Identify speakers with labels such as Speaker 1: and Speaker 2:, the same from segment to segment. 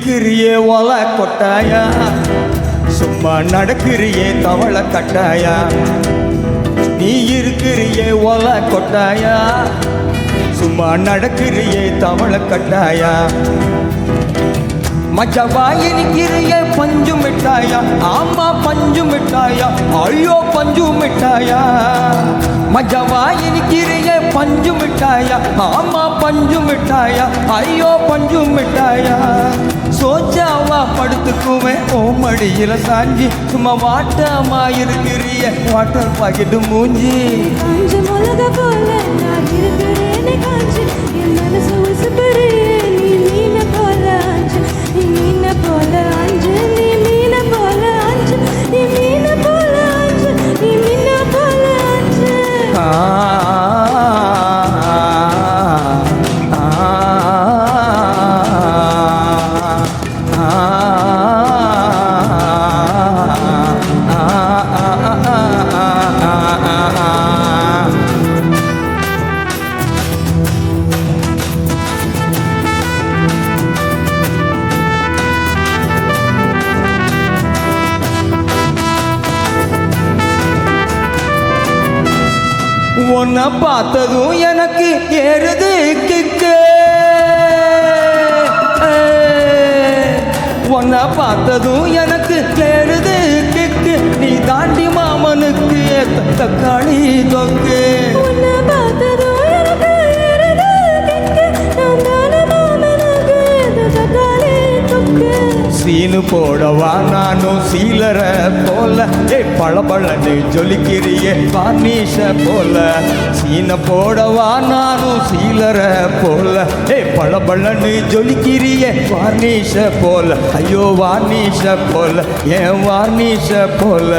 Speaker 1: இருக்கிறியே ஒல கொட்டாயா, சும்மா நடக்கிறியே தவளை கட்டாயா. நீ இருக்கிறியே ஒல கொட்டாயா, சும்மா நடக்கிறியே தவளை கட்டாயா. மச்சவாயி நிக்கிறியே பஞ்சு மிட்டாயா, ஆமா பஞ்சு மிட்டாயா, ஐயோ பஞ்சு மிட்டாயா. மச்சவாயி நிக்கிறியே பஞ்சு மிட்டாயா, ஆமா பஞ்சு மிட்டாயா, ஐயோ பஞ்சு மிட்டாயா. சோச்சாவா படுத்துக்குவேன் ஓ மடியில சாஞ்சி, சும்மா வாட்டமா இருக்கிறிய வாட்டர் பாக்கெட்டு மூஞ்சி.
Speaker 2: காஞ்ச மிளகா போல நான் இருக்கிறேனே காஞ்சி, என் மனசு உசுப்பறியே நீ மீன போல ஆஞ்சு, நீ மீன போல ஆஞ்சு, நீ மீன போல ஆஞ்சு, நீ மீன போல ஆஞ்சு, நீ மீன போல ஆஞ்சு.
Speaker 1: உன்னை பார்த்ததும் எனக்கு ஏறுது கிக்கு, உன்னை பார்த்ததும் எனக்கு ஏறுது கிக்கு. நீ தாண்டி மாமனுக்கு தக்காளி தொக்கு.
Speaker 2: உன்னை பார்த்ததும் எனக்கு ஏறுது கிக்கு, நான் தானே மாமனுக்கு தக்காளி தொக்கு.
Speaker 1: சீனு போடவா நானும் சீலர போல, பளபளன்னு ஜொலிக்கிறியே வார்னிஷ போல. சீன போடவா நானும் சீலர போல, பளபளன்னு ஜொலிக்கிறியே வார்னிஷ போல. ஐயோ வார்னிஷ போல, ஏன் வார்னிஷ போல.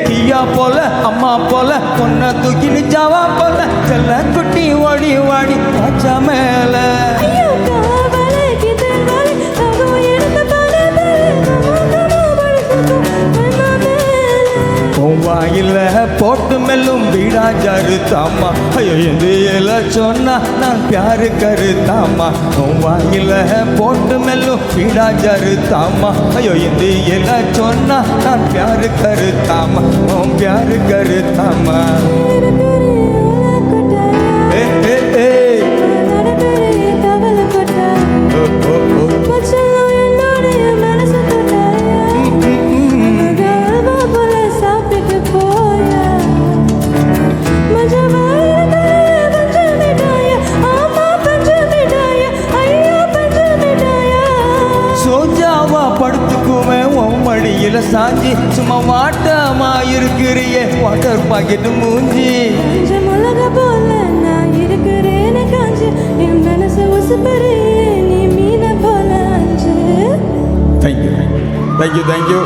Speaker 1: கியா போல அம்மா போல பொண்ணை தூக்கி நிச்சாவா போல, செல்ல குட்டி ஓடி வாடி காச்சா மேல. வாயில போட்டு மெல்லும் வீடா ஜருத்தாமா, ஐயோ எந்தியில சொன்னா நான் பியாரு கருத்தாமா. வாயில போட்டு மெல்லும் வீடா ஜருத்தாமா, ஐயோ எந்தியில சொன்னா நான் பியாரு கருத்தாமா, பியாரு கருத்தாமா. படுத்துக்குவேன் உன் மடியில சாஞ்சி, சும்மா வாட்டமா இருக்கிறியே வாட்டர் பாக்கெட்டு மூஞ்சி.
Speaker 2: காஞ்ச மிளகா போல நான் இருக்கிறேனே காஞ்சி, என் மனசு உசுப்பறியே நீ மீன போல ஆஞ்சு.
Speaker 1: Thank you thank you thank you.